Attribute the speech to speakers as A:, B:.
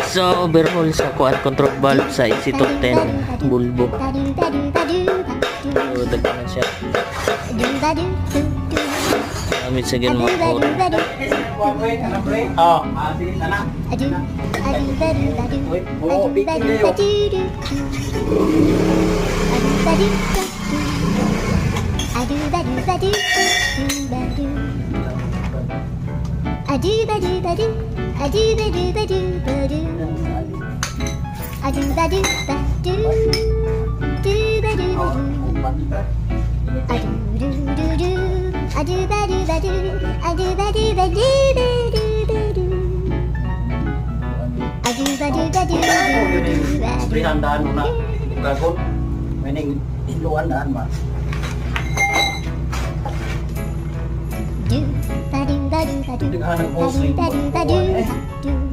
A: So, overhaul sa quad control valve sa ec210 volvo. So, dagdag na siya. Gamit sa ganun mga oras.
B: Handaan mo na gagon mening iluan daan ba
C: do ba do ba do ba do ba do ba do